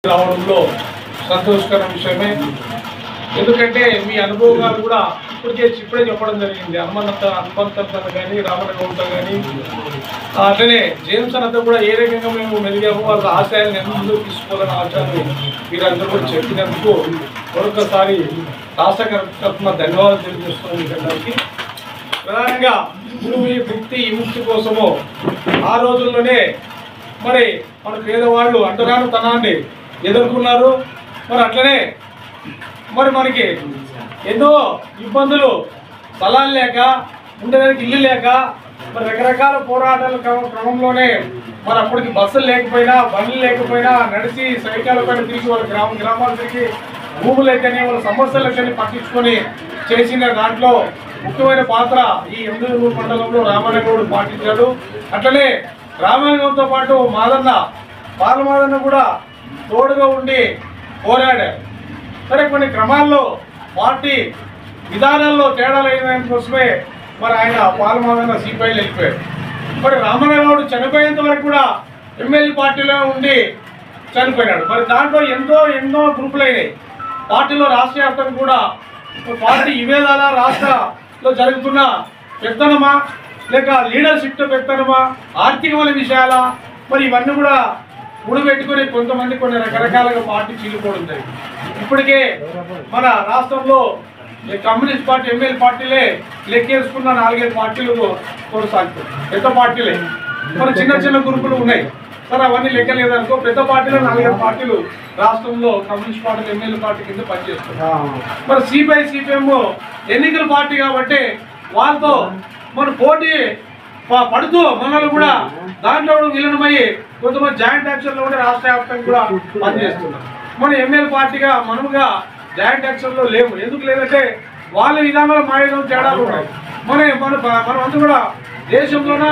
రావడంలో సంతోషకర విషయమే. ఎందుకంటే మీ అనుభవాలు కూడా ఇప్పుడే చెప్పడం జరిగింది. హనుమంతతో కానీ రామనగౌడ్తో కానీ అట్లనే జేమ్స్ అంతా కూడా ఏ రకంగా మేము మెరుగాము, వాళ్ళ ఆశయాలను ఎంత ముందుకు తీసుకోవాలని ఆశయాన్ని మీరందరూ కూడా చెప్పినందుకు మరొకసారి రాష్ట్ర తరఫున ధన్యవాదాలు తెలియజేస్తున్నాం. మీకందరికీ ప్రధానంగా భూమి ముక్తి విముక్తి కోసము ఆ రోజుల్లోనే మరి మన పేదవాళ్ళు అంటరానితనాన్ని ఎదుర్కొన్నారు. మరి అట్లనే మరి మనకి ఎన్నో ఇబ్బందులు, స్థలాలు లేక, ఉండడానికి ఇల్లు లేక, మరి రకరకాల పోరాటాల క్రమంలోనే మరి అప్పటికి బస్సులు లేకపోయినా, బండ్లు లేకపోయినా నడిచి సైకిళ్ళ పైన తిరిగి వాళ్ళ గ్రామాలు తిరిగి భూములు అయితేనే వాళ్ళ సమస్యలకని పట్టించుకొని చేసిన దాంట్లో ముఖ్యమైన పాత్ర ఈ ఎమ్మెల్యే మండలంలో రామనగౌడ్ పాటించాడు. అట్లనే రామనగౌడ్తో పాటు మాదన్న బాలమాదన్న కూడా తోడుగా ఉండి పోరాడారు. సరే కొన్ని క్రమాల్లో పార్టీ విధానాల్లో తేడాలు అయిన కోసమే మరి ఆయన బాలమాదన్న సిపిఐలు వెళ్ళిపోయాడు. మరి రామనగౌడ్ చనిపోయేంత వరకు కూడా ఎమ్మెల్యే పార్టీలో ఉండి చనిపోయినాడు. మరి దాంట్లో ఎన్నో గ్రూపులు అయినాయి. పార్టీలో రాష్ట్ర వ్యాప్తంగా కూడా పార్టీ విభేదాల, రాష్ట్రంలో జరుగుతున్న పెత్తనమా లేక లీడర్షిప్ పెత్తనమా, ఆర్థికమైన విషయాల, మరి ఇవన్నీ కూడా ముడిపెట్టుకుని కొంతమంది కొన్ని రకరకాలుగా పార్టీ చీలిపోవడం జరిగింది. ఇప్పటికే మన రాష్ట్రంలో కమ్యూనిస్ట్ పార్టీ ఎమ్మెల్యే పార్టీలే లెక్కేసుకున్న 4-5 పార్టీలు కొనసాగుతాయి. పెద్ద పార్టీలే, మరి చిన్న గ్రూపులు ఉన్నాయి. సరే అవన్నీ లెక్కలేదనుకో, పెద్ద పార్టీలో 4-5 పార్టీలు రాష్ట్రంలో కమ్యూనిస్ట్ పార్టీలు ఎమ్మెల్యే పార్టీ కింద పనిచేస్తున్నారు. మరి సిపిఎం ఎన్నికల పార్టీ కాబట్టి వాళ్ళతో మన పోటీ పడుతూ మనల్ని కూడా దాంట్లో విలీనమయ్యి కొంతమంది జాయింట్ యాక్షన్లో ఉండే రాష్ట్ర వ్యాప్తంగా కూడా పనిచేస్తున్నారు. మన ఎమ్మెల్యే పార్టీగా మనముగా జాయింట్ యాక్షన్లో లేవు. ఎందుకు లేదంటే వాళ్ళ విధానాలు మా విధానం తేడాలు ఉన్నాయి. మనమంతా కూడా దేశంలోన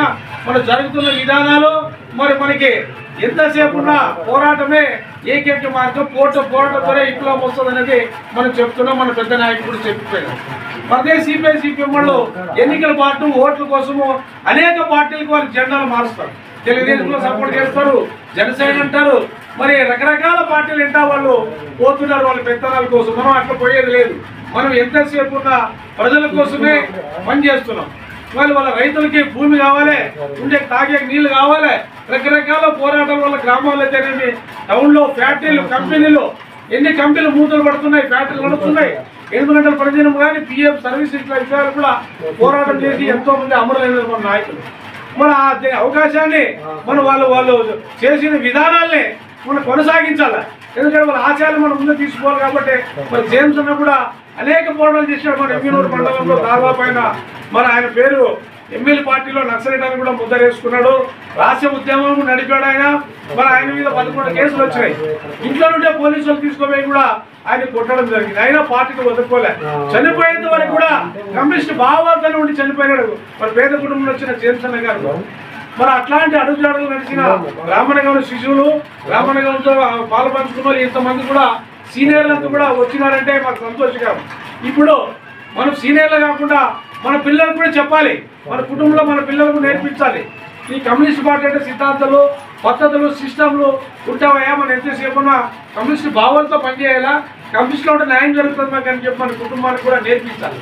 మన జరుగుతున్న విధానాలు మరి మనకి ఎంతసేపు ఉన్న పోరాటమే ఏకైక మార్గం, పోరాటంతోనే విప్లవం వస్తుంది అనేది మనం చెప్తున్నాం. మన పెద్ద నాయకుడు చెప్పిపోయారు. అదే సిపిఎం వాళ్ళు ఎన్నికల పార్టీ ఓట్ల కోసము అనేక పార్టీలకు వాళ్ళు జెండాలు మారుస్తారు. తెలుగుదేశంలో సపోర్ట్ చేస్తారు, జనసేన అంటారు, మరి రకరకాల పార్టీలు ఎంటా వాళ్ళు పోతున్నారు వాళ్ళ పెత్తనాల కోసం. మనం అట్లా పోయేది లేదు. మనం ఎంతసేపు ఉన్న ప్రజల కోసమే పనిచేస్తున్నాం. వాళ్ళ రైతులకి భూమి కావాలి, ఉండే తాగే నీళ్లు కావాలి, రకరకాల పోరాటాల వల్ల గ్రామాల్లో అయితేనేమి, టౌన్లో ఫ్యాక్టరీలు, కంపెనీలు, ఎన్ని కంపెనీలు మూతలు పడుతున్నాయి, ఫ్యాక్టరీలు నడుస్తున్నాయి. 8 గంటల ప్రయోజనం కానీ పిఎఫ్ సర్వీస్ ఇట్లా విషయాలు కూడా పోరాటం చేసి ఎంతో మంది అమరులైన మన నాయకులు. మన అవకాశాన్ని వాళ్ళు చేసిన విధానాల్ని మనం కొనసాగించాలి. ఎందుకంటే వాళ్ళ ఆశయాలు మనం ముందు తీసుకోవాలి. కాబట్టి మరి జేమ్స్ అన్న కూడా అనేక పోరాటాలు చేశాడు. మన ఎమ్మెల్యే మండలంలో దాదాపైన మరి ఆయన పేరు ఎమ్మెల్యే పార్టీలో నక్సలైట్ కూడా ముద్రేసుకున్నాడు. రాష్ట్ర ఉద్యమం నడిపాడు ఆయన. మరి ఆయన మీద 11 కేసులు వచ్చినాయి. ఇంట్లో నుండే పోలీసులు తీసుకుపోయి కూడా ఆయన కొట్టడం జరిగింది. అయినా పార్టీకి వదులుకోలే. చనిపోయేంత వరకు కూడా కమ్యూనిస్ట్ భావాలతో ఉండి చనిపోయినాడు. మరి పేద కుటుంబంలో వచ్చిన జేమ్స్ అన్న గారు. మరి అట్లాంటి అడుగుజాడులు నడిచిన రామనగౌడ్ శిశువులు, రామనగౌడ్తో పాల్పంచుకున్న ఇంతమంది కూడా సీనియర్లంతా కూడా వచ్చినారంటే మాకు సంతోషకరం. ఇప్పుడు మనం సీనియర్లు కాకుండా మన పిల్లలకు కూడా చెప్పాలి, మన కుటుంబంలో మన పిల్లలకు నేర్పించాలి. ఈ కమ్యూనిస్ట్ పార్టీ అంటే సిద్ధాంతాలు, పద్ధతులు, సిస్టంలు ఉంటావయ్యా. మనం ఎంతసేపు ఉన్న కమ్యూనిస్ట్ భావాలతో పనిచేయాలా, కమ్యూనిస్ట్లో ఉంటే న్యాయం జరుగుతుంది మాకు అని చెప్పి మన కుటుంబానికి కూడా నేర్పించాలి.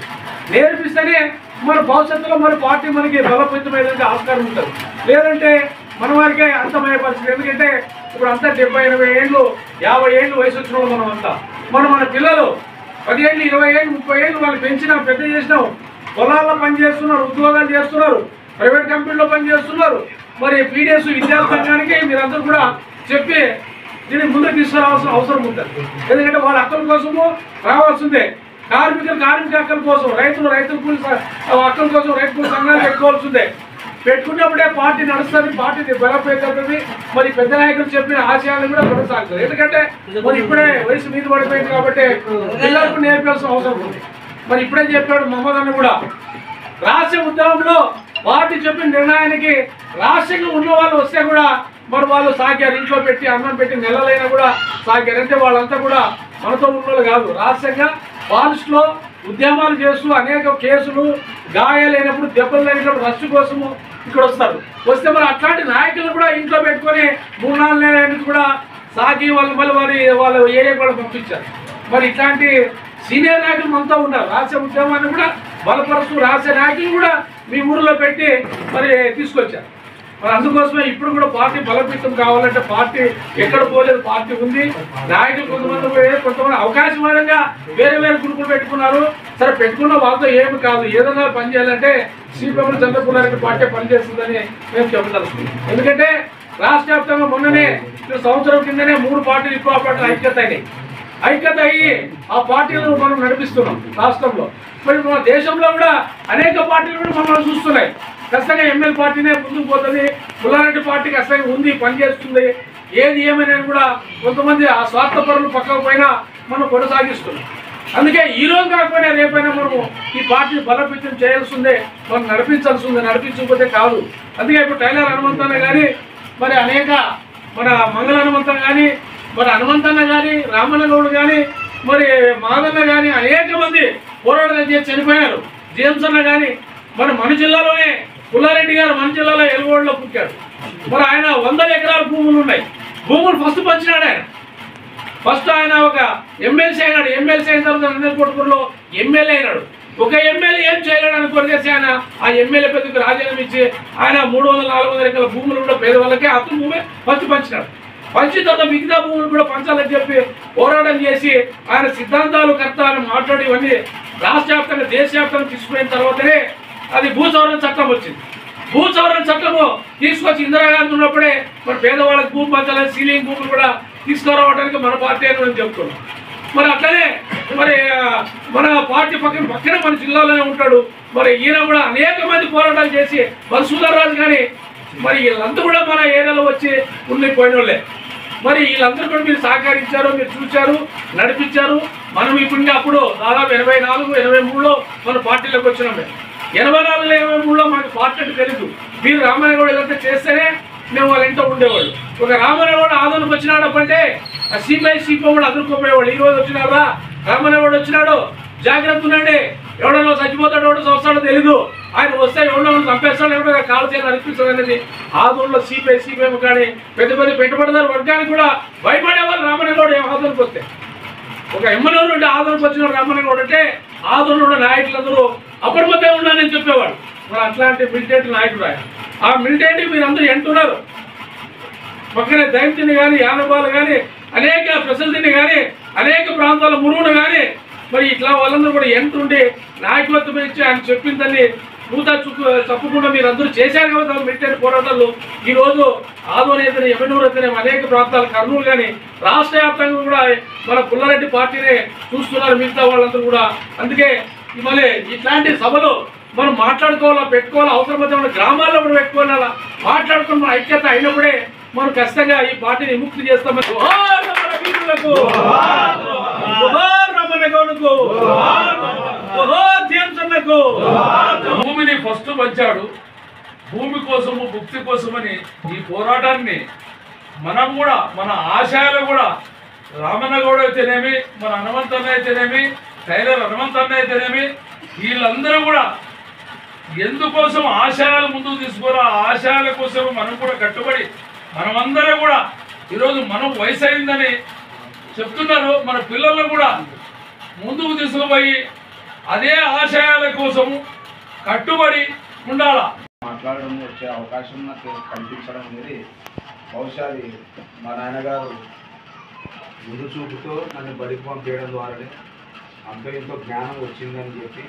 నేర్పిస్తేనే మన భవిష్యత్తులో మన పార్టీ మనకి బలోపేతమయ్యేందుకు ఆస్కారం ఉంటుంది. లేదంటే మన వారికే అర్థమయ్యే పరిస్థితి. ఎందుకంటే ఇప్పుడు అంతా 70-80 ఏళ్ళు, 50 ఏళ్ళు వయసు వచ్చిన వాళ్ళు మనం అంతా. మన పిల్లలు 10 ఏళ్ళు, 20 ఏళ్ళు, 30 ఏళ్ళు వాళ్ళు పెంచినాం, పెద్ద చేసినాం. పొలాల్లో పనిచేస్తున్నారు, ఉద్యోగాలు చేస్తున్నారు, ప్రైవేట్ కంపెనీలో పనిచేస్తున్నారు. మరి పీడిఎస్ విద్యార్థి సంఘానికి మీరందరూ కూడా చెప్పి దీన్ని ముందుకు తీసుకురావాల్సిన అవసరం ఉంటుంది. ఎందుకంటే వాళ్ళ హక్కుల కోసము రావాల్సిందే. కార్మిక హక్కుల కోసం, రైతుల కూలి హక్కుల కోసం రైతు కూలి సంఘాలు పెట్టుకోవాల్సిందే. పెట్టుకున్నప్పుడే పార్టీ నడుస్తుంది, పార్టీ బలపడుతుంది. మరి పెద్ద నాయకులు చెప్పిన ఆశయాలను కూడా కొనసాగుతుంది. ఎందుకంటే మరి ఇప్పుడే వయసు మీద పడిపోయింది కాబట్టి పిల్లలకు నేర్పాల్సిన అవసరం ఉంది. మరి ఇప్పుడే చెప్పాడు మహమ్మద్ అన్న కూడా, రాష్ట్ర ఉద్యమంలో పార్టీ చెప్పిన నిర్ణయానికి రాష్ట్రంగా ఉన్న వాళ్ళు వస్తే కూడా మరి వాళ్ళు సాగారు. ఇంట్లో పెట్టి అన్నం పెట్టి నెలలైనా కూడా సాగారు. అంటే వాళ్ళంతా కూడా మనతో ఉన్నోళ్ళు కాదు. రాష్ట్రంగా ఫారెస్ట్లో ఉద్యమాలు చేస్తూ అనేక కేసులు, గాయాలైనప్పుడు, దెబ్బలు తగినప్పుడు రక్ష కోసము ఇక్కడ వస్తారు. వస్తే మరి అట్లాంటి నాయకులు కూడా ఇంట్లో పెట్టుకొని 3-4 నెలల కూడా సాగి వాళ్ళు మళ్ళీ వాళ్ళు ఏరియా కూడా పంపించారు. మరి ఇట్లాంటి సీనియర్ నాయకులు మనతో ఉన్నారు. రాష్ట్ర ఉద్యమాన్ని కూడా బలపరుస్తూ రాష్ట్ర నాయకులు కూడా మీ ఊరిలో పెట్టి మరి తీసుకొచ్చారు. మరి అందుకోసమే ఇప్పుడు కూడా పార్టీ బలోపేతం కావాలంటే పార్టీ ఎక్కడ పోలేదు, పార్టీ ఉంది. నాయకులు కొంతమంది అవకాశవాదంగా వేరే గ్రూపులు పెట్టుకున్నారు. సరే పెట్టుకున్న వాళ్ళతో ఏమి కాదు, ఏదైనా పని చేయాలంటే సిపిఎం చంద్రపురారెడ్డి పార్టీ పనిచేస్తుందని మేము చెప్పదలుచుకున్నాం. ఎందుకంటే రాష్ట్ర వ్యాప్తంగా మొన్ననే సంవత్సరం కిందనే 3 పార్టీలు ఎక్కువ పార్టీలు ఐక్యత అయ్యి ఆ పార్టీలను మనం నడిపిస్తున్నాం రాష్ట్రంలో. మరి మన దేశంలో కూడా అనేక పార్టీలు కూడా మమ్మల్ని చూస్తున్నాయి. ఖచ్చితంగా ఎమ్మెల్యే పార్టీనే ముందుకు పోతుంది, పుల్లారెడ్డి పార్టీ ఖచ్చితంగా ఉంది, పనిచేస్తుంది. ఏది ఏమైనా కూడా కొంతమంది ఆ స్వార్థపరులు పక్కకు పైన మనం కొనసాగిస్తున్నాం. అందుకే ఈ రోజు కాకపోయినా రేపైనా మనము ఈ పార్టీని బలోపేతం చేయాల్సిందే, మనం నడిపించాల్సిందే, నడిపించకపోతే కాదు. అందుకే ఇప్పుడు టైలర్ హనుమంతన్న కానీ మరి అనేక మన మంగళ హనుమంతన్న కానీ మరి హనుమంతన్న కానీ రామన్న గౌడ్ కానీ మరి మాదన్న కానీ అనేక మంది పోరాటాలు చేసి చనిపోయారు. జేమ్స్ అన్న కానీ మన జిల్లాలోనే పుల్లారెడ్డి గారు మన జిల్లాలో ఎలుగోడులో పుట్టాడు. మరి ఆయన 100 ఎకరాల భూములు ఉన్నాయి. భూములు ఫస్ట్ పంచినాడు ఆయన. ఫస్ట్ ఆయన ఒక ఎమ్మెల్సీ అయినాడు. ఎమ్మెల్సీ అయిన తర్వాత నందలకొట్కూరులో ఎమ్మెల్యే అయినాడు. ఒక ఎమ్మెల్యే ఏం చేయలేడు అని కొరికేసి ఆయన ఆ ఎమ్మెల్యే పెద్దకు రాజీనామా ఇచ్చి ఆయన 300-400 ఎకరాల భూములు కూడా పేదవాళ్ళకే అతను భూమి ఫస్ట్ పంచినాడు. పంచిన తర్వాత మిగతా భూములు కూడా పంచాలని చెప్పి పోరాటం చేసి ఆయన సిద్ధాంతాలు కర్త అని మాట్లాడి ఇవన్నీ రాష్ట్ర వ్యాప్తంగా దేశవ్యాప్తంగా తీసుకున్న తర్వాతనే అది భూ సవరణ చట్టం వచ్చింది. భూ సవరణ చట్టము తీసుకొచ్చి ఇందిరాగాంధీ ఉన్నప్పుడే మరి పేదవాళ్ళకి భూ పంచాలని సీలింగ్ భూములు కూడా తీసుకురావడానికి మన పార్టీ అని మనం చెప్తున్నాం. మరి అట్లనే మరి మన పార్టీ పక్కన మన జిల్లాలోనే ఉంటాడు. మరి ఈయన కూడా అనేక మంది పోరాటాలు చేసి మరి సూదర్రాజు కానీ మరి వీళ్ళంతా కూడా మన ఏరియాలో వచ్చి ఉండిపోయిన వాళ్ళే. మరి వీళ్ళందరూ కూడా మీరు సహకరించారు, మీరు చూశారు, నడిపించారు. మనం ఇప్పుడు అప్పుడు దాదాపు 84-83లో మన పార్టీలోకి వచ్చినాం. మేము 84-83లో మనకు పార్టీ అంటే తెలీదు. మీరు రామన్నగౌడ ఇలాంటి చేస్తేనే మేము వాళ్ళ ఇంట్లో ఉండేవాళ్ళు. ఒక రామన్నగౌడ ఆదరణకు వచ్చినాడంటే ఆ సిపిఐ కూడా అదురుకోపోయేవాళ్ళు. ఈ రోజు వచ్చినారా రామన్నగౌడ వచ్చినాడు, జాగ్రత్త ఉండండి, ఎవడన్నా చచ్చిపోతాడు, ఎవడో వస్తాడో తెలీదు, ఆయన వస్తే ఎవడో చంపేస్తాడు, ఎవడో కాలు చేయాలని అనిపిస్తాడు అనేది ఆదరణలో సిపిఐ కానీ పెద్ద పెట్టుబడిదారు వర్గానికి కూడా భయపడేవాళ్ళు. రామన్నగౌడ ఆదరణకు వస్తే ఒక ఎమ్మెల్యే నుండి ఆదరణకు వచ్చిన రామన్నగౌడ అంటే ఆదరణ ఉన్న నాయకులందరూ అప్రమత్తంగా ఉండాలని చెప్పేవాడు. మరి అట్లాంటి మిలిటెంట్ నాయకుడు ఆయన. ఆ మిలిటెంట్కి మీరు అందరూ ఎంటున్నారు. పక్కనే దైంతిని కానీ యానబాలు కానీ అనేక ప్రసిద్ధిని కానీ అనేక ప్రాంతాల మురుగును కానీ మరి ఇట్లా వాళ్ళందరూ కూడా ఎంటుండి నాయకత్వం ఇచ్చి ఆయన చెప్పిందని తప్పకుండా మీరు అందరూ చేశారు కాబట్టి మిలిటరీ పోరాటాలు ఈరోజు ఆదోని అయితేనే ఎమ్మెనూరు అయితేనే అనేక ప్రాంతాలు కర్నూలు కానీ రాష్ట్ర వ్యాప్తంగా కూడా మన పుల్లారెడ్డి పార్టీనే చూస్తున్నారు మిగతా వాళ్ళందరూ కూడా. అందుకే మళ్ళీ ఇట్లాంటి సభలు మనం మాట్లాడుకోవాలా, పెట్టుకోవాలా, అవసరమైతే మన గ్రామాల్లో కూడా పెట్టుకోవాలా, మాట్లాడుకున్న ఐక్యత అయినప్పుడే మనం ఖచ్చితంగా ఈ పార్టీని విముక్తి చేస్తామని భూమిని ఫస్ట్ పంచాడు. భూమి కోసము ముక్తి కోసమని ఈ పోరాటాన్ని మనం కూడా మన ఆశయాలు కూడా రామన్నగౌడ అయితేనేమి, మన హనుమంతన్న అయితేనేమి, టైలర్ హనుమంతన్న అయితేనేమి, వీళ్ళందరూ కూడా ఎందుకోసం ఆశయాలు ముందుకు తీసుకోరా, ఆశయాల కోసం మనం కూడా కట్టుబడి మనమందరం కూడా ఈరోజు మనం వయసు అయిందని చెప్తున్నారు. మన పిల్లలను కూడా ముందుకు తీసుకుపోయి అదే ఆశయాల కోసము కట్టుబడి ఉండాలా. మాట్లాడడం వచ్చే అవకాశం నాకు కనిపించడం అనేది బహుశా మా నాన్నగారు ముందు చూపుతో నన్ను బడికి పంపించడం ద్వారానే అంత ఎంతో జ్ఞానం వచ్చిందని చెప్పి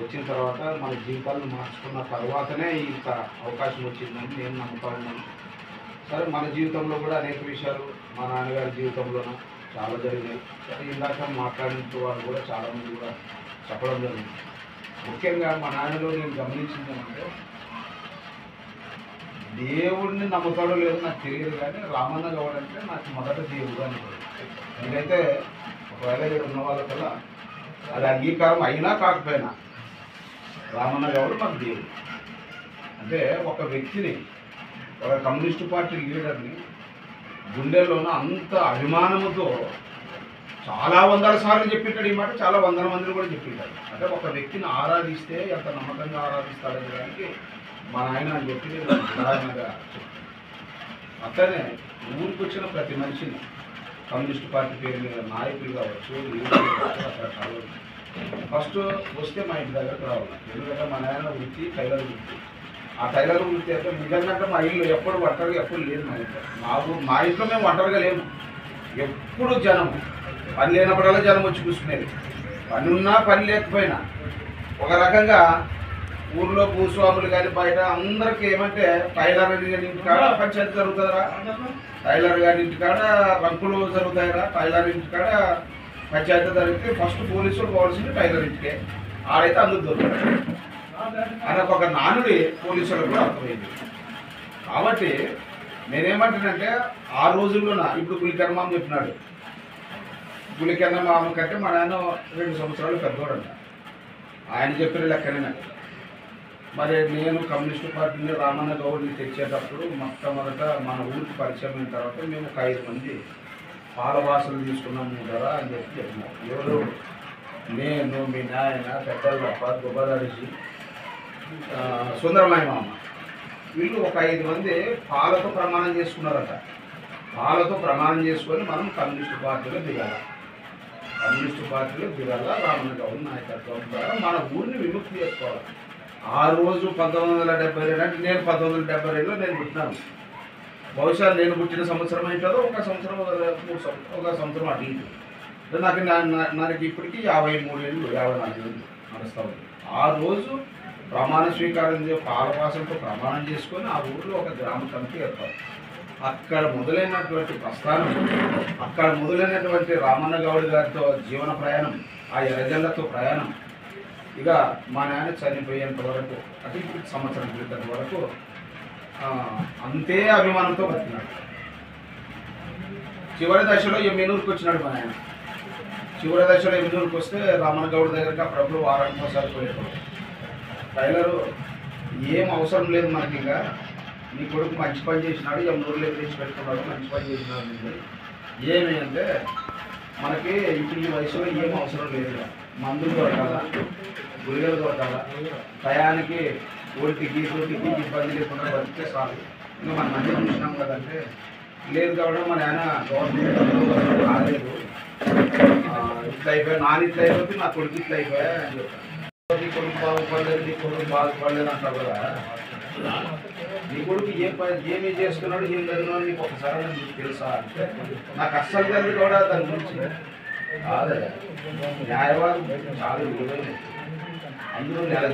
వచ్చిన తర్వాత మన జీవితాలను మార్చుకున్న తర్వాతనే ఇంత అవకాశం వచ్చిందని నేను నమ్ముతా ఉన్నాను. సరే మన జీవితంలో కూడా అనేక విషయాలు మా నాన్నగారి జీవితంలోనూ చాలా జరిగాయి. సరే ఇందాక మాట్లాడిన వాళ్ళు కూడా చాలామంది కూడా చెప్పడం జరిగింది. ముఖ్యంగా మా నాన్నలో నేను గమనించిందంటే దేవుడిని నమ్ముతాడో లేదో నాకు తెలియదు, కానీ రామన్నగౌడ అంటే నాకు మొదట దేవుడు అని. నేనైతే ఒకవేళ ఇక్కడ ఉన్న వాళ్ళకల్లా అది అంగీకారం అయినా కాకపోయినా రామన్నగౌడ నాకు దేవుడు. అంటే ఒక వ్యక్తిని, ఒక కమ్యూనిస్టు పార్టీ లీడర్ని గుండెల్లోనూ అంత అభిమానముతో చాలా వందల సార్లు చెప్పింటాడు ఈ మాట, చాలా వందల మందిని కూడా చెప్పింటాడు. అంటే ఒక వ్యక్తిని ఆరాధిస్తే ఎంత నమ్మకంగా ఆరాధిస్తాడనే దానికి మా నాయన అని చెప్పి నేను ఉదాహరణగా అట్లనే ఊరికి వచ్చిన ప్రతి మనిషిని కమ్యూనిస్ట్ పార్టీ పేరు మీద నాయకులు కావచ్చు, లీడర్లు కావచ్చు, రకరకాలు ఫస్ట్ వస్తే మా ఇంటి దగ్గరకు రావాలి. ఎందుకంటే మా నాయన వృత్తి టైలర్ వృత్తి. ఆ టైలర్ వృత్తి అయితే నిజంగా మా ఇల్లు ఎప్పుడు ఒంటరిగా ఎప్పుడు లేదు. మా ఇంట్లో మేము ఒంటరిగా లేము. ఎప్పుడు జనం, పని లేనప్పుడల్లా జనం వచ్చి కూర్చునేది. పని ఉన్నా పని లేకపోయినా ఒక రకంగా ఊర్లో భూస్వాములు కానీ బయట అందరికీ ఏమంటే టైలర్ గారి ఇంటికాడ పంచాయతీ జరుగుతుందిరా, టైలర్ గారి ఇంటికాడ రంకులు జరుగుతాయిరా, టైలర్ ఇంటికాడ పంచాయతీ జరిగితే ఫస్ట్ పోలీసులు పోవాల్సింది టైలర్ ఇంటికే, ఆడైతే అందుకు దొరుకుతారు అని ఒక నానుడి పోలీసులకు కూడా అర్థమైంది. కాబట్టి నేనేమంటానంటే ఆ రోజుల్లోన ఇప్పుడు గులికర్ణ మామ చెప్పినాడు, గులికర్ణ మామ కంటే మా నాన్న 2 సంవత్సరాలు పెద్దోడంట. ఆయన చెప్పిన లెక్కనే. మరి నేను కమ్యూనిస్టు పార్టీని రామన్న గౌడ్ని తెచ్చేటప్పుడు మొట్టమొదట మన ఊరికి పరిచయం అయిన తర్వాత మేము ఒక 5 మంది పాలవాసులు తీసుకున్నాము కదా అని చెప్పి చెప్పినారు. ఎవరు? నేను, మీ నాయన, పెద్దలప్ప, గుబ్బదరిసి, సుందరమాయ మామ, వీళ్ళు ఒక 5 మంది పాలతో ప్రమాణం చేసుకున్నారట. పాలతో ప్రమాణం చేసుకొని మనం కమ్యూనిస్టు పార్టీలో దిగాల, కమ్యూనిస్టు పార్టీలో దిగాల, రామన్న గౌడ్ నాయకత్వం ద్వారా మన ఊరిని విముక్తి చేసుకోవాలి. ఆ రోజు 1972 అంటే నేను 1972లో నేను పుట్టినాను. బహుశా నేను పుట్టిన సంవత్సరం ఏంటో ఒక సంవత్సరం, ఒక సంవత్సరం అటు ఇటు. నాకు ఇప్పటికీ 53 ఏళ్ళు, 54 ఏళ్ళు నడుస్తూ ఉంది. ఆ రోజు ప్రమాణ స్వీకారం పాలవాసంతో ప్రమాణం చేసుకొని ఆ ఊరిలో ఒక గ్రామ కమిటీ ఏర్పాటు. అక్కడ మొదలైనటువంటి ప్రస్థానం, అక్కడ మొదలైనటువంటి రామన్న గౌడ్ గారితో జీవన ప్రయాణం, ఆ ఎర్రజెండతో ప్రయాణం, ఇక మా నాన్న చనిపోయేంత వరకు అంటే ఇప్పుడు సంవత్సరం క్రితం వరకు అంతే అభిమానంతో బతికినాడు. చివరి దశలో ఎమ్మెనూరుకి వచ్చినాడు మా నాయన. చివరి దశలో ఎమ్మెనూరుకి వస్తే రామన్న గౌడ్ దగ్గరికి అప్పుడప్పుడు వారానికి ఒకసారి పోయేవాడు. టైలరు ఏం అవసరం లేదు మనకి, ఇంకా నీ కొడుకు మంచి పని చేసినాడు, ఎమ్మెనూరులో తెచ్చి పెట్టుకున్నాడు, మంచి పని చేసినాడు. ఏమి అంటే మనకి ఇప్పుడు ఈ వయసులో ఏం అవసరం లేదు, మందులు దొరకాల, గురిగలు దొరకాల, టయానికి ఓటికి రోటికి ఇబ్బంది లేకుండా బతికే చాలు. ఇంకా మన మంది చూసినాం కదంటే లేదు కాబట్టి మన ఆయన గవర్నమెంట్ రాలేదు, ఇట్లా అయిపోయా, నాన్న ఇట్లా అయిపోతే నా కొడుకు ఇట్లా అయిపోయా అని చెప్పాను. నీ కొడుకు బాగుపడలేదు, నీ కొడుకు బాగుపడలేదు అంటారు కదా. నీ కొడుకు ఏమి చేస్తున్నాడు, ఏం జరిగినాడు నీకు ఒకసారి నీకు తెలుసా అంటే నాకు అస్సలు తెలియదు కూడా దాని గురించి. కాదే, న్యాయవాదం చాలా విలువైనది. అందరూ నెల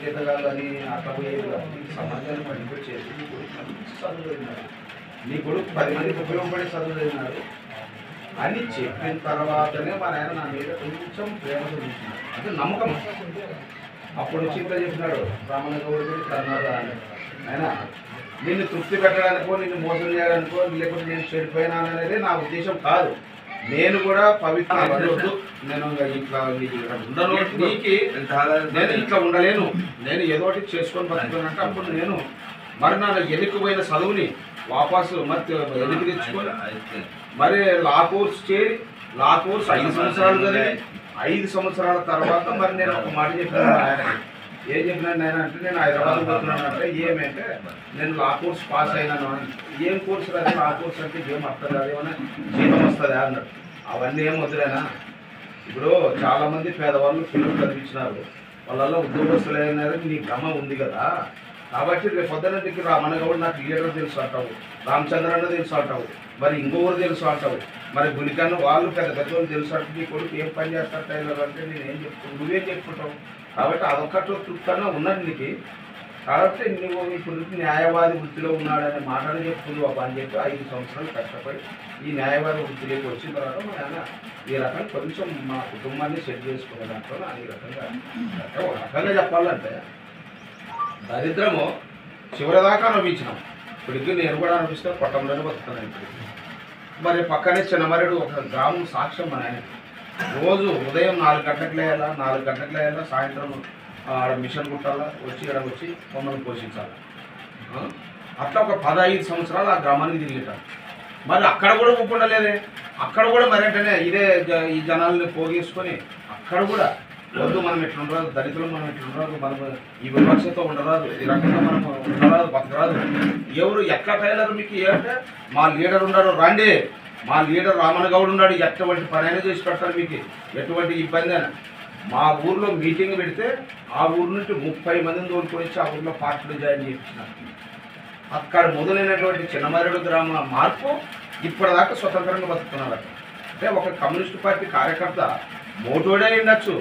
జీతగాలు అని అట్లా పోయేది. సమాజాన్ని పనికొచ్చేది. నీ కొడుకు మంచి చదువు చదివినాడు, నీ కొడుకు 10 మందికి ఉపయోగపడే చదువు చదివినాడు అని చెప్పిన తర్వాతనే మా నాయన నా మీద కొంచెం ప్రేమ చూపించినాడు, అంటే నమ్మకం. అప్పుడు వచ్చి ఇంత చెప్పినాడు, రామన్న గౌడ్ గురించి అన్నారు అని. ఆయన నిన్ను తృప్తి పెట్టడానికో, నిన్ను మోసం చేయడానికో, లేకపోతే నేను చెడిపోయినాననేది నా ఉద్దేశం కాదు. నేను కూడా పవిత్ర నేను ఇట్లా ఉండను, నేను ఇట్లా ఉండలేను, నేను ఏదో ఒకటి చేసుకొని బతుకుతానంటే అప్పుడు నేను మరి నా ఎన్నికపోయిన చదువుని వాపసు మరి వెనక్కి తెచ్చుకొని మరి లా కోర్స్ చేరి, లా కోర్స్ 5 సంవత్సరాలు జరిగి 5 సంవత్సరాల తర్వాత మరి నేను ఒక మాట చెప్పినాను ఆయన. ఏం చెప్పినాను నేను అంటే, నేను హైదరాబాద్ పోతున్నాను అంటే, ఏమంటే నేను లా కోర్స్ పాస్ అయినాను అని. ఏం కోర్సు రాదు, లా కోర్స్ అంటే ఏం అర్థం కాదు, ఏమన్నా జీతం వస్తుంది అన్నాడు. అవన్నీ ఏం వద్దులేనా. ఇప్పుడు చాలామంది పేదవాళ్ళు పిల్లలు చదివించినారు, వాళ్ళల్లో ఉద్యోగస్తులు అయినారు, నీ భ్రమ ఉంది కదా. కాబట్టి రేపు పొద్దున్నటికి రామన్న గౌడ్ నాకు లీడర్ తెలుసు అంటావు, రామచంద్రన్న తెలుసు అంటావు, మరి ఇంకొకరు తెలుసు అంటావు, మరి గులికన్న వాళ్ళు పెద్దవాళ్ళు తెలుసు అంటే నీ కొడుకు ఏం పని చేస్తారు టైలర్ అంటే నేనేం చెప్తాను, నువ్వేం చెప్పుకుంటావు. కాబట్టి అదొక్కట్లో తృప్తంగా ఉన్నది నీకు. కాబట్టి నువ్వు ఇప్పుడు న్యాయవాది వృత్తిలో ఉన్నాడనే మాటలు చెప్పుకుంది ఒక అని చెప్పి 5 సంవత్సరాలు కష్టపడి ఈ న్యాయవాది వృత్తిలోకి వచ్చిన తర్వాత మా ఆయన ఈ రకంగా కొంచెం మా కుటుంబాన్ని సెట్ చేసుకునే దాంట్లో ఈ రకంగా ఒక రకంగా చెప్పాలంటే దరిద్రము చివరిదాకా అనుభవించినాం. ఇప్పటికీ నేను కూడా అనిపిస్తే పట్టంలోనే బతుకుతున్నాను. ఇప్పుడు మరి పక్కనే చిన్నమరేడు ఒక గ్రామం సాక్ష్యం మన ఆయన. రోజు ఉదయం 4 గంటలకు లేయాలా, 4 గంటలకు లేయాలా, సాయంత్రం ఆడ మిషన్ కుట్టాలా, వచ్చి ఇక్కడ వచ్చి మమ్మల్ని పోషించాలి. అట్లా ఒక 15 సంవత్సరాలు ఆ గ్రామానికి తిరిగిటాను. మరి అక్కడ కూడా ఒప్పుకుండలేదే, అక్కడ కూడా మరేంటనే ఇదే ఈ జనాల్ని పోగేసుకొని అక్కడ కూడా వద్దు మనం ఎట్లుండరాదు, దళితులు మనం ఎట్లుండరాదు, మనం ఈ వివక్షతో ఉండరాదు, ఈ రకంగా మనం ఉండరాదు, బతకరాదు. ఎవరు ఎట్లా టైలర్ మీకు అంటే మా లీడర్ ఉన్నాడు రండి, మా లీడర్ రామన్న గౌడ్ ఉన్నాడు, ఎటువంటి పని అయినా చేసి పెడతారు, మీకు ఎటువంటి ఇబ్బంది అయినా. మా ఊర్లో మీటింగ్ పెడితే ఆ ఊరు నుంచి 30 మందిని తోలుకొని వచ్చి ఆ ఊర్లో పార్టీలు జాయిన్ చేయించినారు. అక్కడ మొదలైనటువంటి చిన్నమరేడు గ్రామ మార్పు ఇప్పటిదాకా స్వతంత్రంగా బతుకుతున్నారు. అంటే ఒక కమ్యూనిస్ట్ పార్టీ కార్యకర్త మోటోడే ఉండొచ్చు,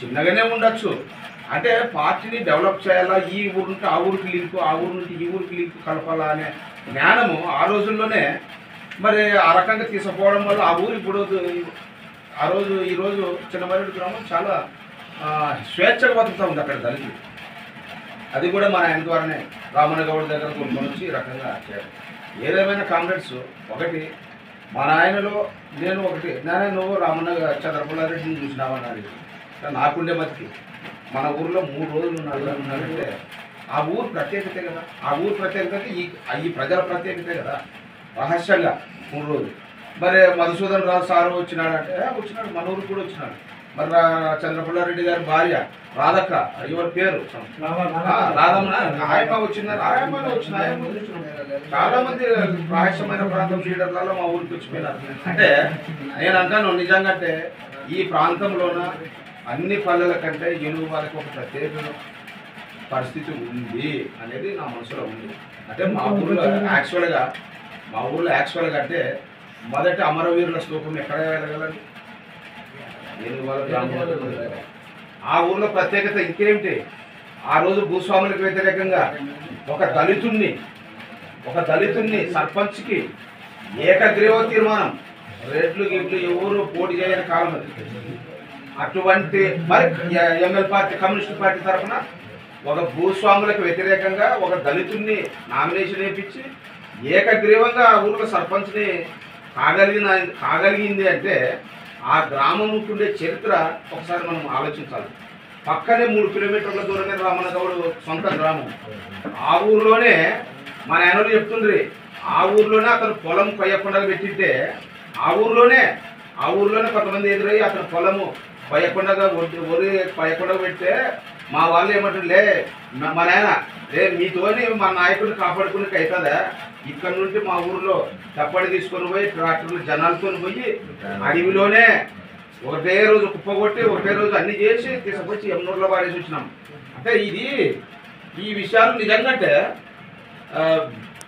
చిన్నగానే ఉండొచ్చు, అంటే పార్టీని డెవలప్ చేయాలా, ఈ ఊరు నుంచి ఆ ఊరికి లింకు, ఆ ఊరు నుంచి ఈ ఊరికి లింకు కలపాలా అనే జ్ఞానము ఆ రోజుల్లోనే మరి ఆ రకంగా తీసుకుపోవడం వల్ల ఆ ఊరు ఇప్పుడు ఈరోజు చిన్నమరేడు గ్రామం చాలా స్వేచ్ఛగా బతుకుతూ ఉంది అక్కడ దళితులు. అది కూడా మన ఆయన ద్వారానే రామన్న గౌడ్ దగ్గర కొనుక్కొని వచ్చి ఈ రకంగా చేయడం. ఏదేమైనా కామ్రేడ్స్, ఒకటి మా నాయనలో నేను ఒకటి, నువ్వు రామన్న చంద్రపుల్లారెడ్డిని చూసినావన్నారు. నాకుండే మతికి మన ఊర్లో 3 రోజులు ఉన్నారంటే ఆ ఊరు ప్రత్యేకతే కదా, ఆ ఊరు ప్రత్యేకత ఈ ప్రజల ప్రత్యేకతే కదా. రహస్యంగా 3 రోజులు. మరి మధుసూదన్ రావు సారు వచ్చినాడంటే వచ్చినాడు, మన ఊరికి కూడా వచ్చినాడు. మరి చంద్రపుల్లారెడ్డి గారి భార్య రాధక్క, ఎవరి పేరు రాధమ్మ, ఆయమ్మ వచ్చిందని ఆయమ్మనే వచ్చిన చాలా మంది రహస్యమైన ప్రాంతం లీడర్లలో మా ఊరికి వచ్చిపోయినారు. అంటే నేను అంటాను నిజంగా, అంటే ఈ ప్రాంతంలోన అన్ని పల్లెల కంటే ఎలుగు వాళ్ళకి ఒక ప్రత్యేక పరిస్థితి ఉంది అనేది నా మనసులో ఉంది. అంటే మా ఊళ్ళో యాక్చువల్గా అంటే మొదటి అమరవీరుల శ్లోకం ఎక్కడ వెళ్ళగలండి? ఆ ఊర్లో ప్రత్యేకత ఇంకేమిటి? ఆ రోజు భూస్వాములకు వ్యతిరేకంగా ఒక దళితుణ్ణి సర్పంచ్కి ఏకగ్రీవ తీర్మానం, రెడ్లు గిడ్లు ఎవరు పోటీ చేయని కాలం అది. అటువంటి మరి ఎంఎల్ పార్టీ కమ్యూనిస్ట్ పార్టీ తరఫున ఒక భూస్వాములకు వ్యతిరేకంగా ఒక దళితుణ్ణి నామినేషన్ వేయించి ఏకగ్రీవంగా ఆ ఊర్లో సర్పంచ్ని కాగలిగింది అంటే ఆ గ్రామంకు ఉండే చరిత్ర ఒకసారి మనం ఆలోచించాలి. పక్కనే 3 కిలోమీటర్ల దూరమే రామన్న గౌడ్ సొంత గ్రామం. ఆ ఊర్లోనే మన ఆయనలు చెప్తుండ్రి, ఆ ఊర్లోనే అతను పొలం కొయ్యకుండా పెట్టింటే ఆ ఊర్లోనే కొంతమంది ఎదురయ్యి అతను పొలము కొయ్యకుండా ఒరి కొయ్యకుండా పెడితే మా వాళ్ళు ఏమంటారు, మా నాయన మీతోని మా నాయకుడిని కాపాడుకుని అవుతుందా, ఇక్కడ నుండి మా ఊర్లో తప్పడి తీసుకొని పోయి ట్రాక్టర్లు జనాలతో పోయి అడవిలోనే ఒకటే రోజు కుప్పగొట్టి ఒకటే రోజు అన్ని చేసి తీసుకొచ్చి ఎమ్నూరులో వాడేసి వచ్చినాం. అంటే ఈ విషయాలు నిజంగా అంటే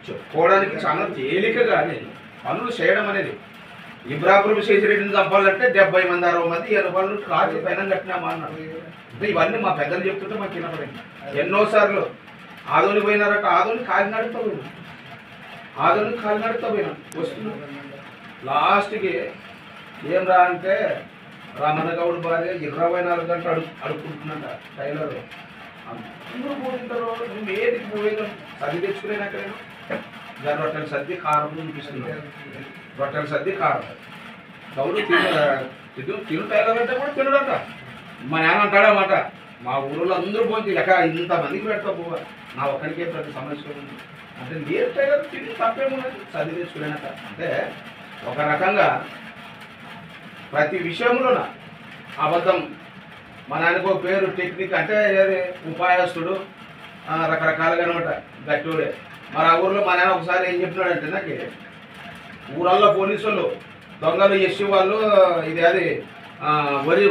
చెప్పుకోవడానికి చాలా తేలిక, కానీ పనులు చేయడం అనేది. ఇబ్రాపురం శేషిరెడ్డిని చంపాలంటే 70 మంది 60 మంది 80 మంది రాజు పైన కట్టినామా అన్నారు. అంటే ఇవన్నీ మా పెద్దలు చెప్తుంటే మాకు వినపడింది. ఎన్నోసార్లు ఆదోని పోయినారట, ఆదోని కాలినడుతూ పోయినాం వస్తున్నాం. లాస్ట్కి ఏం రా అంటే రామన్న గౌడ్ భార్య 24 గంటలు అడుక్కుంటున్నట టైలర్. అందరూ పోతుంటారు, నువ్వు ఏది పోయేదో సర్ది తెచ్చుకునేనాకనేను దాని రొట్టెల సర్ది కారం చూపిస్తున్నాను, రొట్టెల సర్ది కారం. గౌడు తిను టైలర్ అంటే కూడా తినడంట. మా నాన్న అంటాడన్నమాట, మా ఊళ్ళో అందరూ పోతే ఇంతమందికి పెడతా పోవా, నా ఒక్కడికే ప్రతి సమస్య ఉంది అంటే లేదు టైలర్ తిని తప్పేమున్నది సర్ది తెచ్చుకునేనట. అంటే ఒక రకంగా ప్రతి విషయంలోన అబద్ధం. మా నాన్నకు పేరు టెక్నిక్ అంటే ఉపాయస్తుడు, రకరకాలుగా అనమాట గట్టోడే. మరి ఆ ఊర్లో మా నాన్న ఒకసారి ఏం చెప్పినాడంటే, నాకు ఊరల్లో పోలీసు వాళ్ళు దొంగలు ఎస్సీ వాళ్ళు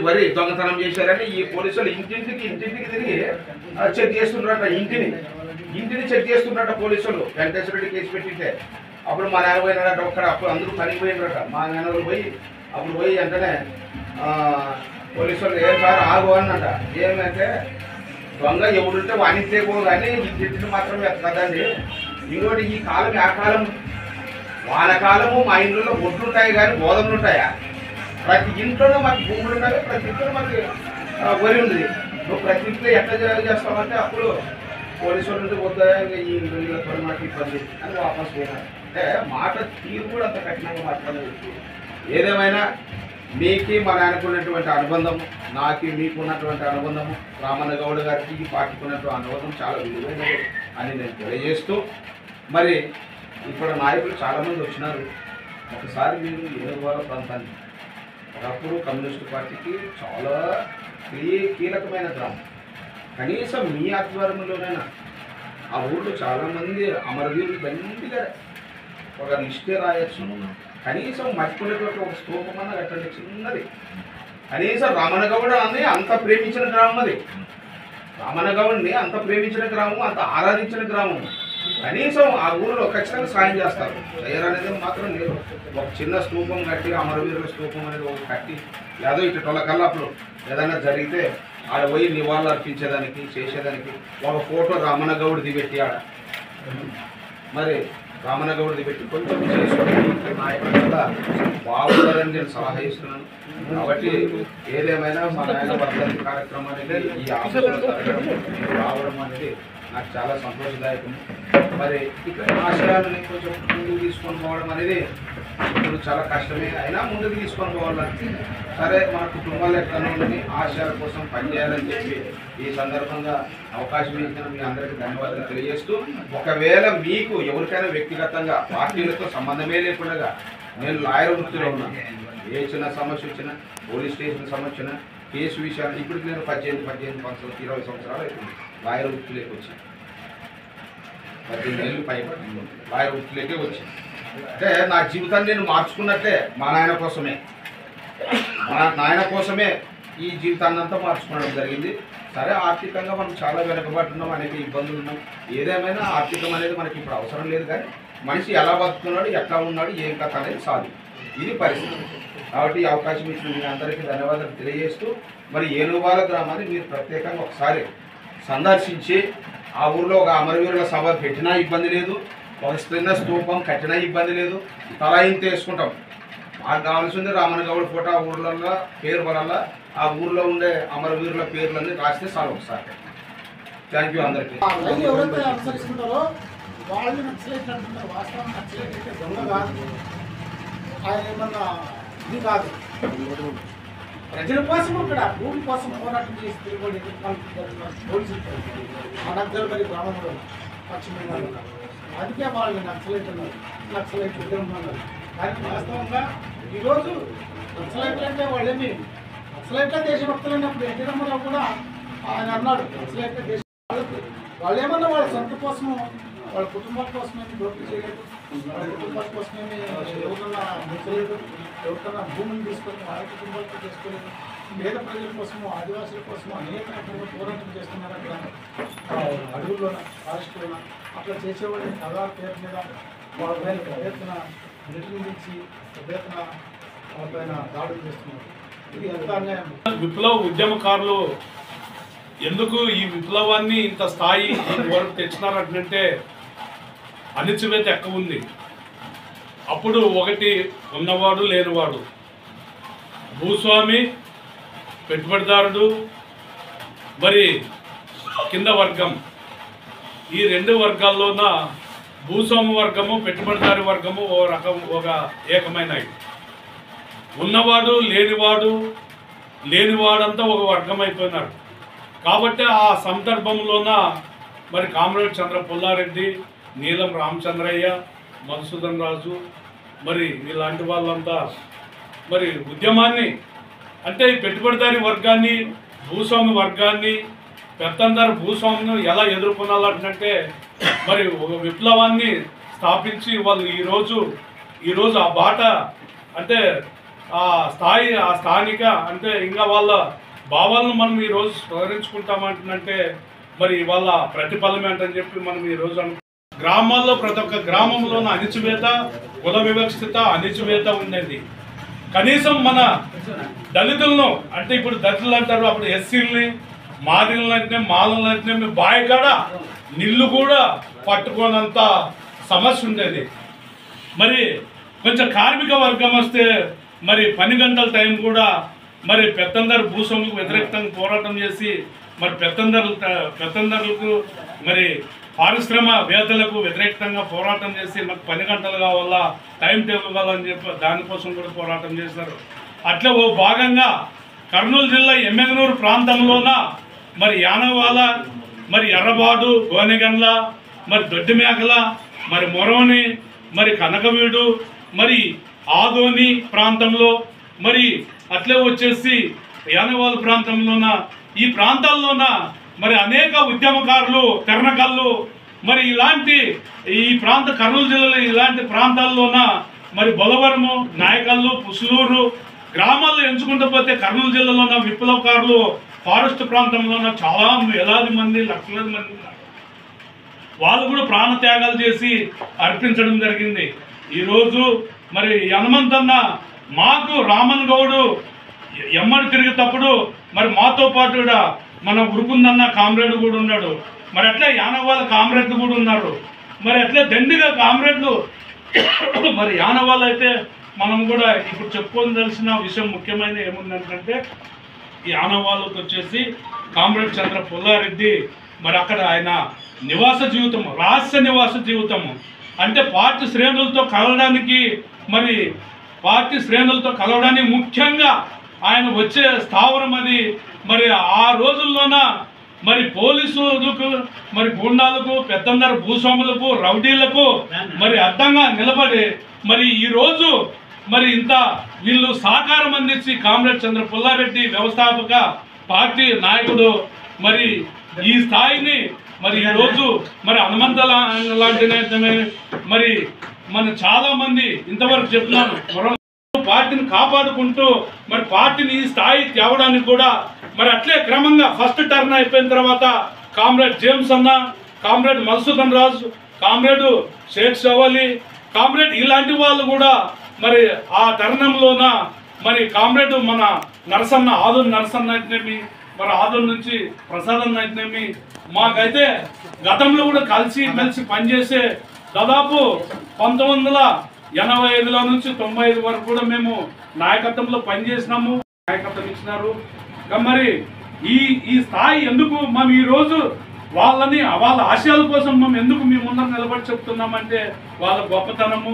వరి దొంగతనం చేశారని ఈ పోలీసు వాళ్ళు ఇంటింటికి తిరిగి చెక్ చేస్తుంటారట. ఇంటిని చెక్ చేస్తుంటారట పోలీసులు. వెంకటేశ్వర కేసు పెట్టింటే అప్పుడు మా నాన్న పోయినాడట. అప్పుడు అందరూ పనికి పోయినారట. మా నాన్న అప్పుడు పోయి వెంటనే పోలీసు వాళ్ళు ఏం సార్ ఆగు అన్నట. ఏమంటే దొంగ ఎవడుంటే వాణిజ్యమో కానీ ఇంటింటిని మాత్రం ఎత్తకదండి. ఇంకోటి ఈ కాలం ఆ కాలం వానకాలము మా ఇంట్లో ఒడ్లు ఉంటాయి కానీ గోధుమలు ఉంటాయా? ప్రతి ఇంట్లోనే మాకు భూములు ఉంటాయి, ప్రతి ఇంట్లో మాకు వరి ఉంది. నువ్వు ప్రతి ఇంట్లో ఎట్లా చేస్తామంటే అప్పుడు పోలీసు వాళ్ళు నుండి పోతాయా ఈ వీళ్ళతో మాకు ఇబ్బంది అని వాపస్ పోయినారు. అంటే మాట తీరు కూడా అంత కఠినంగా మాట్లాడలేదు. ఏదేమైనా మీకు మా నాయనకున్నటువంటి అనుబంధం, మీకున్నటువంటి అనుబంధము, రామన్న గౌడ్ గారికి ఈ పార్టీకి ఉన్నటువంటి అనుబంధం చాలా విలువైనది అని నేను తెలియజేస్తూ, మరి ఇక్కడ నాయకులు చాలామంది వచ్చినారు. ఒకసారి మీరు ఏనుగువాల ప్రాంతాన్ని రాపూరు కమ్యూనిస్ట్ పార్టీకి చాలా కీలకమైన గ్రామం. కనీసం మీ ఆధ్వర్యంలోనైనా ఆ ఊళ్ళో చాలామంది అమరవీరులు దండిగా ఒక లిస్టే రాయొచ్చు. కనీసం మర్చిపోయేటువంటి ఒక స్తూపం అన్న కట్టండి చిన్నది. కనీసం రామనగౌడని అంత ప్రేమించిన గ్రామం అది. రామనగౌడ్ని అంత ప్రేమించిన గ్రామం, అంత ఆరాధించిన గ్రామం. కనీసం ఆ ఊళ్ళో ఖచ్చితంగా సాయం చేస్తారు. చేయరనేది మాత్రం లేదు. ఒక చిన్న స్తూపం కట్టి, అమరవీరుల స్తూపం అనేది ఒక కట్టి, ఏదో ఇటు టొలకల్లాపులో ఏదైనా జరిగితే ఆడ పోయి నివాళులు అర్పించేదానికి చేసేదానికి ఒక ఫోటో రామనగౌడ్ది పెట్టి ఆడ మరి రామనగౌడ్ది పెట్టి కొంచెం చేసుకుని నాయకుడు కూడా బాగుంటుందని నేను సలహా ఇస్తున్నాను. కాబట్టి ఏదేమైనా మా నాయన వర్ధంతి కార్యక్రమం అనేది ఈ ఆఫీసులో రావడం అనేది నాకు చాలా సంతోషదాయకం. మరి ఇక్కడ ఆశయాలని కొంచెం ముందుకు తీసుకొని పోవడం అనేది ఇప్పుడు చాలా కష్టమే. అయినా ముందుకు తీసుకొని పోవాలని సరే మన కుటుంబాలు ఎట్లా ఉందని ఆశయాల కోసం పనిచేయాలని చెప్పి ఈ సందర్భంగా అవకాశం ఇచ్చిన మీ అందరికీ ధన్యవాదాలు తెలియజేస్తూ, ఒకవేళ మీకు ఎవరికైనా వ్యక్తిగతంగా పార్టీలతో సంబంధమే లేకుండా నేను లాయర్ వృత్తిలో ఉన్నాను, ఏ చిన్న సమస్య వచ్చినా, పోలీస్ స్టేషన్ సమస్య వచ్చినా, కేసు విషయాలు ఇప్పటికి నేను 18 20 సంవత్సరాలు అవుతుంది లాయర్ వృత్తిలోకి వచ్చి. 18 ఏళ్ళు పైబడి లాయర్ వృత్తిలోకే వచ్చి. అంటే నా జీవితాన్ని నేను మార్చుకున్నట్టే మా నాయన కోసమే. మా నాయన కోసమే ఈ జీవితాన్ని అంతా మార్చుకోవడం జరిగింది. సరే ఆర్థికంగా మనం చాలా వెనుకబడుతున్నాం, అనేక ఇబ్బందులు ఉన్నాం. ఏదేమైనా ఆర్థికం అనేది మనకి ఇప్పుడు అవసరం లేదు. కానీ మనిషి ఎలా బతుకుతున్నాడు, ఎట్లా ఉన్నాడు, ఏం కథ అనేది సాధ్యం. ఇది పరిస్థితి. కాబట్టి ఈ అవకాశం ఇచ్చిన మీ అందరికీ ధన్యవాదాలు తెలియజేస్తూ, మరి ఏనువాల గ్రామాన్ని మీరు ప్రత్యేకంగా ఒకసారి సందర్శించి ఆ ఊర్లో ఒక అమరవీరుల సభ పెట్టినా ఇబ్బంది లేదు, ఒక చిన్న స్తూపం కట్టినా ఇబ్బంది లేదు. తలా ఇంత వేసుకుంటాం. మాకు కావాల్సింది రామనగౌడ్ ఫోటో ఆ ఊర్లలో పేరు వల్ల ఆ ఊర్లో ఉండే అమరవీరుల పేర్లన్నీ రాస్తే చాలు ఒకసారి. థ్యాంక్ యూ అందరికీ. ఎవరైతే అనుసరిస్తున్నారో వాళ్ళు నచ్చలేట్ అంటున్నారు. వాస్తవం నచ్చలేట్ అయితే దొంగ కాదు, ఆయన ఏమన్నా ఇది కాదు. ప్రజల కోసం ఇక్కడ భూమి కోసం పోరాటం చేసి తిరుగుబడి పోలీసులు అనంతరపల్లి గ్రామంలో పశ్చిమ బెంగాల్లో అందుకే వాళ్ళు నక్సలైట్ అన్నారు, నక్సలైట్ ఉద్యమం అన్నారు. కానీ వాస్తవంగా ఈరోజు నక్సలైట్లు అంటే వాళ్ళేమి నక్సలైట్ల దేశభక్తులు అన్నప్పుడు ఎన్టీ రామారావు కూడా ఆయన అన్నాడు నక్సలైట్ల దేశ వాళ్ళు ఏమన్నా వాళ్ళ సొంత కోసము వాళ్ళ కుటుంబాల కోసమేమి దోపిడీ చేయలేదు, వాళ్ళ కుటుంబాల కోసమేమి ఎవరన్నా నచ్చలేదు, ఎవరికన్నా భూమిని తీసుకొని వాళ్ళ కుటుంబాలతో చేసుకోలేదు. పేద ప్రజల కోసము, ఆదివాసుల కోసము అనేక రకంగా పోరాటం చేస్తున్నారు. అక్కడ అడవుల్లోన, ఫారెస్ట్లోన అట్లా చేసేవాళ్ళని కథల పేరు మీద వాళ్ళ పైన పెద్ద ఎత్తున నిర్మించి పెద్ద ఎత్తున వాళ్ళ పైన దాడులు చేస్తున్నారు. ఇది ఎంత అన్యాయం. విప్లవ ఉద్యమకారులు ఎందుకు ఈ విప్లవాన్ని ఇంత స్థాయి వరకు తెచ్చినారంటే అణిచివేత ఎక్కువ ఉంది. అప్పుడు ఒకటి ఉన్నవాడు లేనివాడు, భూస్వామి, పెట్టుబడిదారుడు, మరి కింద వర్గం, ఈ రెండు వర్గాల్లోన భూస్వామి వర్గము, పెట్టుబడిదారి వర్గము ఒక ఏకమైనవి. ఉన్నవాడు లేనివాడంతా ఒక వర్గం అయిపోయినారు. కాబట్టి ఆ సందర్భంలోన మరి కామ్రేడ్ చంద్ర పుల్లారెడ్డి, నీలం రామచంద్రయ్య, మధుసూదన్ రాజు మరి ఇలాంటి వాళ్ళంతా మరి ఉద్యమాన్ని అంటే ఈ పెట్టుబడిదారి వర్గాన్ని, భూస్వామి వర్గాన్ని, పెత్తందారు భూస్వామిని ఎలా ఎదుర్కొనాలంటే మరి ఒక విప్లవాన్ని స్థాపించి వాళ్ళు ఈరోజు ఆ బాట అంటే ఆ స్థానిక అంటే ఇంకా వాళ్ళ భావాలను మనం ఈరోజు స్మరించుకుంటామంటే మరి వాళ్ళ ప్రతిఫలం ఏంటని చెప్పి మనం ఈరోజు గ్రామాల్లో ప్రతి ఒక్క గ్రామంలోనూ అణిచివేత, కుల వివక్షిత అణిచివేత ఉండేది. కనీసం మన దళితులను అంటే ఇప్పుడు దళితులు అంటారు, అప్పుడు ఎస్సీలని, మాదిలను అంటే మాలను అంటే బాయికాడ నిల్లు కూడా పట్టుకోనంత సమస్య ఉండేది. మరి కొంచెం కార్మిక వర్గం వస్తే మరి 12 గంటల టైం కూడా మరి పెత్తందరు భూస్వాములకు వ్యతిరేకంగా పోరాటం చేసి మరి పెత్తందరులకు మరి పారిశ్రామికవేత్తలకు వ్యతిరేకంగా పోరాటం చేసి మాకు 10 గంటలు కావాలా, టైం టేబుల్ కావాలని చెప్పి దానికోసం కూడా పోరాటం చేశారు. అట్లా ఓ భాగంగా కర్నూలు జిల్లా ఎమ్మెగనూరు ప్రాంతంలోన మరి యానవాల, మరి ఎర్రబాడు, గోనెగండ్ల, మరి దొడ్డిమేకల, మరి మొరవని, మరి కనకవీడు, మరి ఆదోని ప్రాంతంలో, మరి అట్లే వచ్చేసి యానవాల్ ప్రాంతంలోన ఈ ప్రాంతాల్లోన మరి అనేక ఉద్యమకారులు తెరణకళ్ళు మరి ఇలాంటి ఈ ప్రాంత కర్నూలు జిల్లాలో ఇలాంటి ప్రాంతాల్లోన మరి బొలవరము నాయకల్లు పుసులూరు గ్రామాల్లో ఎంచుకుంటూ పోతే కర్నూలు జిల్లాలోన విప్లవకారులు ఫారెస్ట్ ప్రాంతంలోన చాలా వేలాది మంది లక్షలాది మంది ఉన్నారు. వాళ్ళు కూడా ప్రాణత్యాగాలు చేసి అర్పించడం జరిగింది. ఈరోజు మరి హనుమంతన్న మాకు రామన్ గౌడు ఎమ్మడి తిరిగేటప్పుడు మరి మాతో పాటు కూడా మన ఉరుకుందన్న కామ్రేడ్ కూడా ఉన్నాడు. మరి అట్లే యానవాళ్ళ కామ్రేడ్లు కూడా ఉన్నారు. మరి అట్లే దండిగా కామ్రేడ్లు మరి యానవాళ్ళు అయితే మనం కూడా ఇప్పుడు చెప్పుకోదలసిన విషయం ముఖ్యమైన ఏముందంటే ఈ యానవాళ్ళకి వచ్చేసి కామ్రేడ్ చంద్ర పుల్లారెడ్డి మరి అక్కడ ఆయన నివాస జీవితము రహస్య నివాస జీవితము అంటే పార్టీ శ్రేణులతో కలవడానికి ముఖ్యంగా ఆయన వచ్చే స్థావరం అది. మరి ఆ రోజుల్లోన మరి పోలీసులకు మరి గుండాలకు పెద్దందరు భూస్వాములకు రౌడీలకు మరి అడ్డంగా నిలబడి మరి ఈరోజు మరి ఇంత వీళ్ళు సహకారం అందించి కామ్రేడ్ చంద్ర పుల్లారెడ్డి వ్యవస్థాపక పార్టీ నాయకుడు మరి ఈ స్థాయిని మరి ఈరోజు మరి హనుమంత లాంటి మరి మన చాలా మంది ఇంతవరకు చెప్తున్నాను పార్టీని కాపాడుకుంటూ మరి పార్టీని ఈ స్థాయి తేవడానికి కూడా మరి అట్లే క్రమంగా ఫస్ట్ టర్న్ అయిపోయిన తర్వాత కామ్రేడ్ జేమ్స్ అన్న, కామ్రేడ్ మధుసూదన్ రాజు, కామ్రేడ్ షేక్ షవలి, కామ్రేడ్ ఇలాంటి వాళ్ళు కూడా మరి ఆ తరుణంలోన మరి కామ్రేడ్ మన నరసన్న ఆదూరు నరసన్న అయితేనేమి మరి ఆదూరు నుంచి ప్రసాదన్న అయితేనేమి మాకైతే గతంలో కూడా కలిసి మెలిసి పనిచేసే దాదాపు 1985లో నుంచి 95 వరకు కూడా మేము నాయకత్వంలో పనిచేసినాము. నాయకత్వం ఇచ్చినారు. మరి ఈ స్థాయి ఎందుకు మనం ఈరోజు వాళ్ళ ఆశయాల కోసం మనం ఎందుకు మీ ముందర నిలబడి చెప్తున్నామంటే వాళ్ళ గొప్పతనము,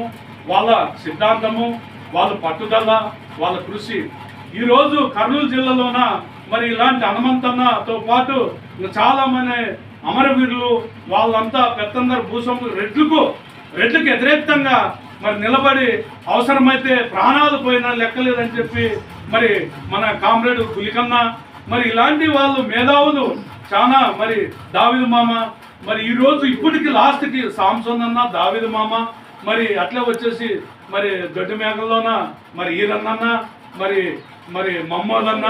వాళ్ళ సిద్ధాంతము, వాళ్ళ పట్టుదల, వాళ్ళ కృషి. ఈరోజు కర్నూలు జిల్లాలోన మరి ఇలాంటి హనుమంతన్నతో పాటు చాలా మంది అమరవీరులు వాళ్ళంతా పెద్దందరు భూస్వాములు రెడ్లకు వ్యతిరేకంగా మరి నిలబడి అవసరమైతే ప్రాణాలు పోయినా లెక్కలేదని చెప్పి మరి మన కామ్రేడ్ పులికన్న మరి ఇలాంటి వాళ్ళు మేధావులు చాలా మరి దావిదు మామ మరి ఈరోజు ఇప్పటికి లాస్ట్కి సాంసన్ అన్న దావిదు మామ మరి అట్లా వచ్చేసి మరి దొడ్డి మేకల్లోన మరి ఈరన్న మరి మమ్మద్ అన్న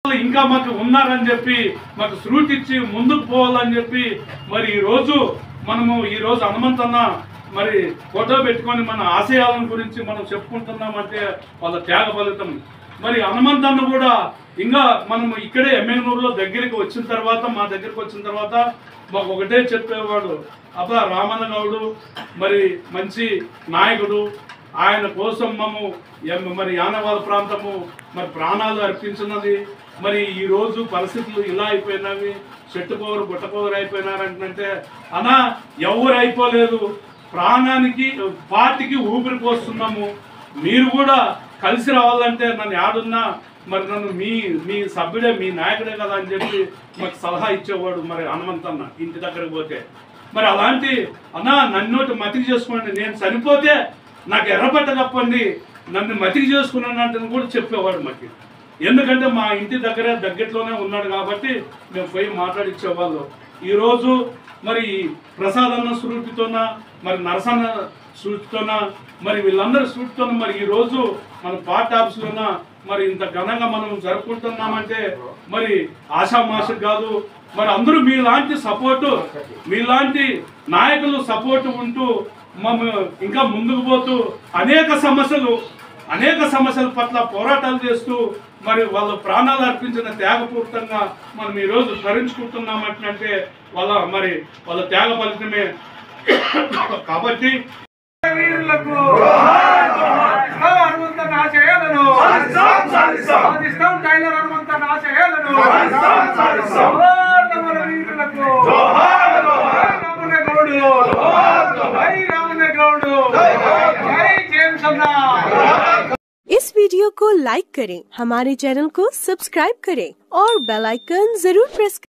ఇంకా మాకు ఉన్నారని చెప్పి మాకు స్రూట్ ఇచ్చి ముందుకు పోవాలని చెప్పి మరి ఈరోజు హనుమంతన్న మరి ఫోటో పెట్టుకొని మన ఆశయాలను గురించి మనం చెప్పుకుంటున్నామంటే వాళ్ళ త్యాగ ఫలితం. మరి హనుమంతన్న కూడా ఇంకా మనం ఇక్కడే ఎమ్మెగనూరులో మా దగ్గరికి వచ్చిన తర్వాత మాకు ఒకటే చెప్పేవాడు, అబ్బా రామన్న గౌడు మరి మంచి నాయకుడు, ఆయన కోసం మరి యానవాల ప్రాంతము మరి ప్రాణాలు అర్పించినది. మరి ఈరోజు పరిస్థితులు ఇలా అయిపోయినవి, చెట్టుకోరు గుట్టకోరు అయిపోయినారంటే అన్నా ఎవరు అయిపోలేదు, ప్రాణానికి పార్టీకి ఊపిరి పోస్తున్నాము, మీరు కూడా కలిసి రావాలంటే నన్ను యాడున్నా మరి నన్ను మీ సభ్యుడే మీ నాయకుడే కదా అని చెప్పి మాకు సలహా ఇచ్చేవాడు మరి హనుమంతన్న ఇంటి దగ్గరకు పోతే. మరి అలాంటి అన్నా నన్నోటి మతికి చేసుకోండి, నేను చనిపోతే నాకు ఎర్రబట్ట తప్పండి, నన్ను మతికి చేసుకున్నానంటే కూడా చెప్పేవాడు మాకు. ఎందుకంటే మా ఇంటి దగ్గరలోనే ఉన్నాడు కాబట్టి మేము పోయి మాట్లాడిచ్చేవాళ్ళు. ఈరోజు మరి ప్రసాద్ అన్న స్ఫూర్తితోన మరి నరసన్న స్ఫూర్తితోన మరి వీళ్ళందరి స్ఫూర్తితోన మరి ఈరోజు మన పార్టీ ఆఫీసులోన మరి ఇంత ఘనంగా మనం జరుపుకుంటున్నామంటే మరి ఆషామాషి కాదు. మరి అందరూ మీలాంటి సపోర్టు, మీలాంటి నాయకులు సపోర్టు ఉంటూ ఇంకా ముందుకు పోతూ అనేక సమస్యల పట్ల పోరాటాలు చేస్తూ మరి వాళ్ళ ప్రాణాలు అర్పించిన త్యాగపూర్తంగా మనం ఈరోజు స్మరించుకుంటున్నామంటే వాళ్ళ త్యాగ ఫలితమే. కాబట్టి వీరులకు హనుమంతన్న ఆశయాలను సాధిస్తాం, టైలర్ హనుమంతన్న ఆశయాలను వీరులకు రామన్న గౌడు, రామన్న గౌడు, జై జేమ్స్ అన్న. इस वीडियो को लाइक करें, हमारे चैनल को सब्सक्राइब करें और बेल आइकन जरूर प्रेस करें।